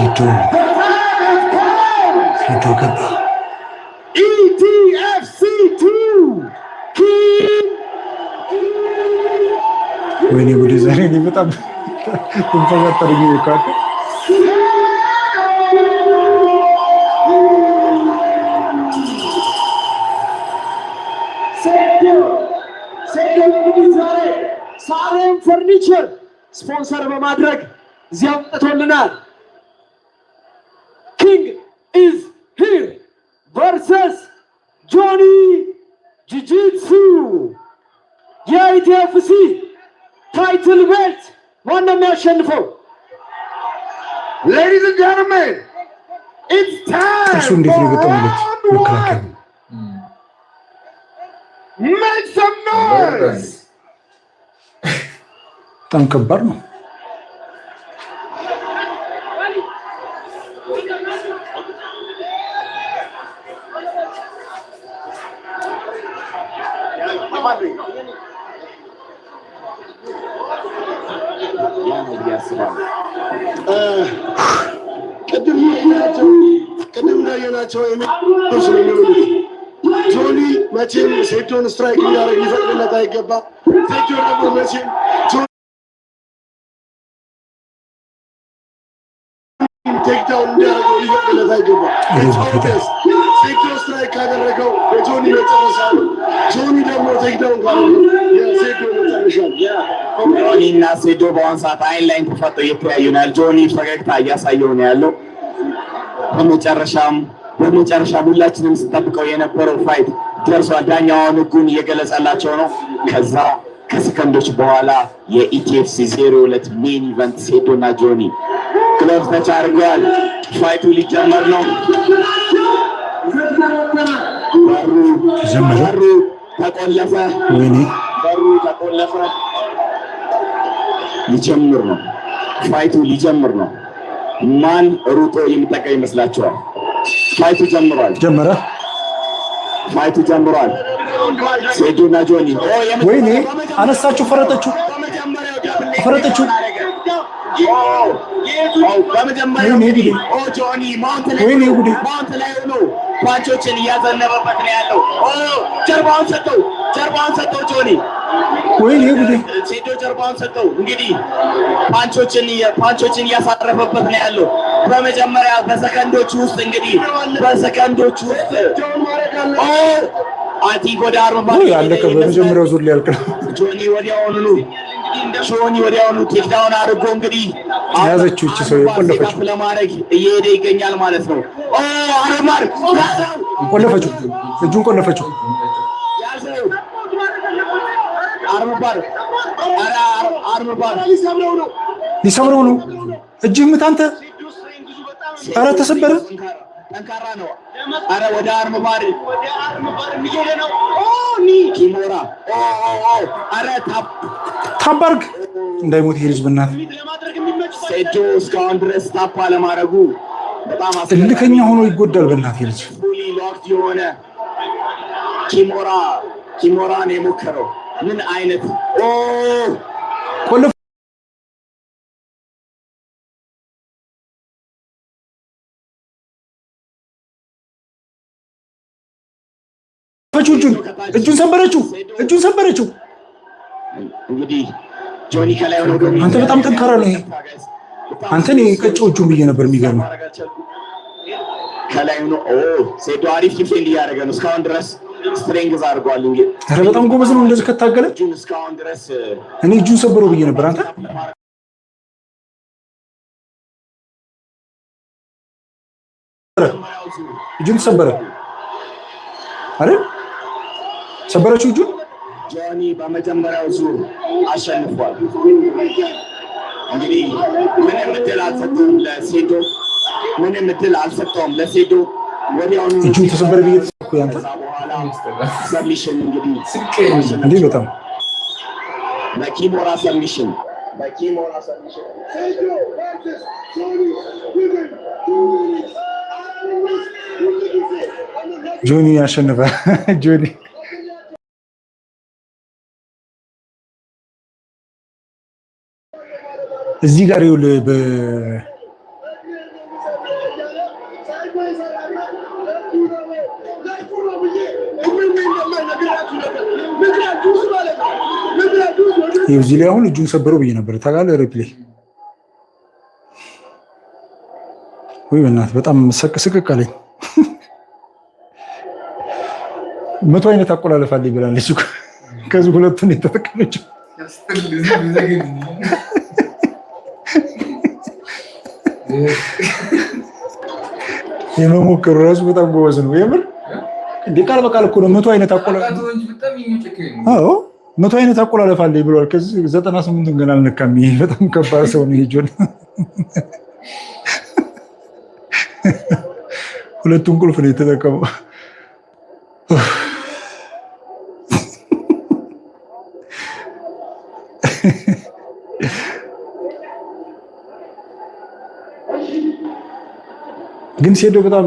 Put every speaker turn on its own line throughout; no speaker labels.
ሴዶ ገባ።
ኢቲኤፍሲ2
ወይኔ ወደ ዛሬ በጣም ተንፈጋጠረኝ ይካከ
ሳሌም ፈርኒቸር ስፖንሰር በማድረግ እዚያ አምጥቶልናል። ኪንግ ኢዝ ሂር ቨርሰስ ጆኒ ጂጂትሱ የኢቲኤፍሲ ታይትል ቤልት ማን ነው የሚያሸንፈው? ሌዲስ ኤንድ ጀንትልሜን ኢትስ ታይም
እሱ እንዴት ነው የገጠሙለት? መከላከያ
ሜክ ሰም ኖይዝ።
በጣም ከባድ ነው።
ቅድም እንዳየናቸው ጆኒ መቼም ሴቶን ስትራይክ እንዲያደርግ ሊፈቅድለት አይገባ። ሴቶ ደግሞ መቼም ቴክዳውን እንዲያደርገው ሊፈቅድለት አይገባ። ሴቶ ስትራይክ ካደረገው የጆኒ መጨረሻ ነው። ጆኒ ደግሞ ቴክዳውን ካደረገው የሴቶ መጨረሻ ነው።
ጆኒ እና ሴዶ በአሁን ሰዓት አይን ላይን ተፋጠው እየተያዩ ነው ያለው። ጆኒ ፈገግታ እያሳየው ነው ያለው። በመጨረሻም ሁላችንም ስንጠብቀው የነበረው ፋይት ደርሷል። ዳኛውን ህጉን እየገለጸላቸው ነው። ከዛ ከሰከንዶች በኋላ የኢቲኤፍሲ 02 ሜን ኢቨንት ሴዶ እና ጆኒ ግሎቭ ተች አድርገዋል። ፋይቱ ሊጀመር ነው። በሩ ተቆለፈ። በሩ ተቆለፈ። ሊጀምር ነው። ፋይቱ ሊጀምር ነው። ማን ሩጦ የሚጠቃ ይመስላችኋል? ፋይቱ ጀምሯል። ፋይቱ ጀምሯል። ሴዶና ጆኒ
ወይኔ አነሳችሁ፣ ፈረጠችው።
በመጀመሪያው ጆኒ ማውንት ላይ ሆኖ ፓንቾችን እያዘነበበት ነው ያለው። ጀርባውን ሰጠው ጆኒ።
ወይኔ ጉዴ!
ሴዶ ጀርባውን ሰጠው። እንግዲህ ፓንቾችን እያሳረፈበት ነው ያለው። በመጀመሪያ በሰከንዶች ውስጥ አቲንክ ወደ አርባ
ያለቀ በመጀመሪያው ዙር ሊያልቅ ነው።
ጆኒ ወዲያውኑ ቴክዳውን አድርጎ እንግዲህ
ያዘችው እቺ ሰው የቆለፈችው
ለማድረግ እየሄደ ይገኛል ማለት ነው። አረማር
ቆለፈችው፣ እጁን ቆለፈችው።
አርማር
ሊሰብረው ነው። እጅህ ምት አንተ። ኧረ ተሰበረ።
ጠንካራ ነው። አረ ወደ አርማር እየሄደ ነው። ኪሞራ አረ
ታባርግ እንዳይሞት ይሄ ልጅ በእናትህ።
ሴዶ እስካሁን ድረስ ታፓ ለማድረጉ በጣም
እልከኛ ሆኖ ይጎዳል። በእናትህ ልጅ
ሎክድ የሆነ ኪሞራን የሞከረው ምን አይነት
ቆለፈችው። እጁን ሰበረችው።
እንግዲህ ጆኒ ከላይ ሆኖ
አንተ በጣም ጠንካራ ነው። አንተ ነው ቀጭው እጁን ብዬ ነበር። የሚገርመው
ከላይ ሆኖ ሴዶ አሪፍ ዲፌንድ እያደረገ ነው እስካሁን ድረስ ስትሬንግዝ አድርጓል። እንግዲህ
ኧረ በጣም ጎበዝ ነው። እንደዚህ ከታገለ
እስካሁን ድረስ
እኔ እጁን ሰበረው ብዬ ነበር። አንተ እጁን ተሰበረ አይደል? ሰበረችው እጁን።
ጆኒ በመጀመሪያው ዙር አሸንፏል። እንግዲህ ምንም እድል አልሰጠውም ለሴዶ ወዲያውኑ
እጁን ተሰበረ ብዬ ተሰኩ። ያንተ
ሰብሚሽን እንግዲህ
እንዴ በጣም
በኪሞራ ሰብሚሽን
ጆኒ ያሸነፈ። ጆኒ እዚህ ጋር ይኸውልህ እዚህ ላይ አሁን እጁን ሰበረው ብዬ ነበር ታውቃለህ። ሪፕሌይ ወይ በእናትህ በጣም ስቅስቅ አለኝ። 100 አይነት አቆላለፍ አለኝ ብላለች እኮ ከዚህ ሁለቱን የተጠቀመችው የመሞከሩ ራሱ በጣም ጎበዝ ነው የምር። እንደ ቃል በቃል እኮ ነው 100 አይነት አቆላለፍ። አዎ 100 አይነት አቆላለፍ አለኝ ብሏል። ከዚህ 98ን ገና አልነካም። ይሄ በጣም ከባድ ሰው ነው። ጆን ሁለቱን ቁልፍ ነው የተጠቀመው። ግን ሴዶ በጣም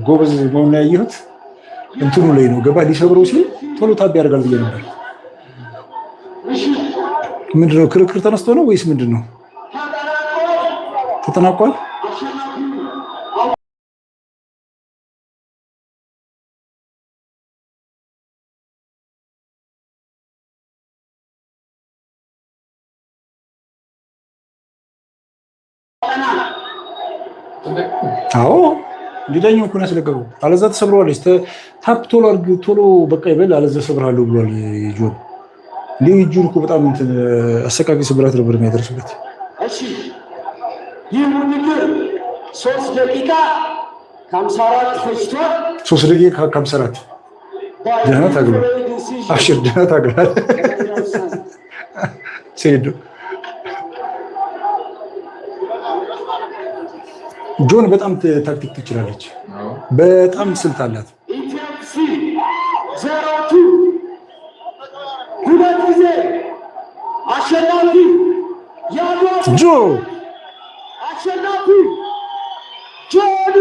ጎበዝ መሆኑን ያየሁት እንትኑ ላይ ነው። ገባ ሊሰብረው ሲል ቶሎ ታብ ያደርጋል ብዬ ነበር። ምንድነው ክርክር ተነስቶ ነው ወይስ ምንድነው? ተጠናቋል። አዎ ሊዳኛው እኮ ነው ያስለቀቀው። አለዛ ተሰብረዋለች። ታፕ ቶሎ አድርግ ቶሎ በቃ ይበል አለዛ ሰብራለሁ ብሏል ጆን። እጁን እኮ በጣም እንትን አሰቃቂ ስብራት ነበር የሚያደርሱበት።
እሺ ይህ ውድድር 3 ደቂቃ ከ54 ፈጅቷል።
3 ደቂቃ ከ54 ደህና ታግሏል። አብሽር ደህና ታግሏል። ሴዶ ጆን በጣም ታክቲክ ትችላለች። በጣም ስልት አላት።
ኢቲኤፍሲ 02 ሁለት ጊዜ አሸናፊ
ጆ
አሸናፊ ጆኒ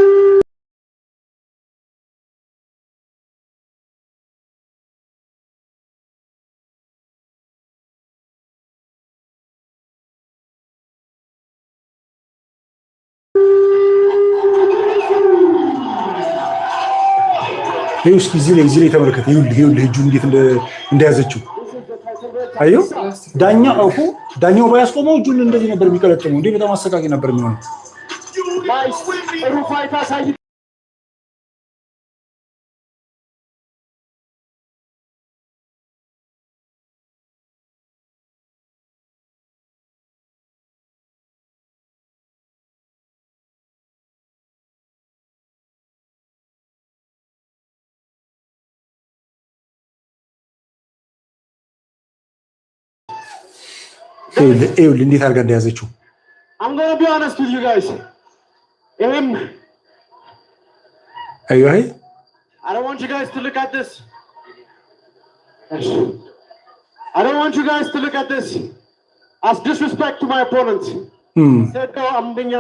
እስኪ እዚህ ላይ ተመልከት። ይኸውልህ እጁን እንዴት እንደያዘችው አየው። ዳኛው ባያስቆመው እጁን እንደዚህ ነበር የሚቀለጥመው። እንዴ በጣም አሰቃቂ ነበር የሚሆነው። ይኸውልህ እንዴት አድርጋ እንደያዘችው።
I'm going to be honest with you guys.
አይ
I don't want you guys to look at this. I don't want you guys to look at this as disrespect to my opponent. I'm being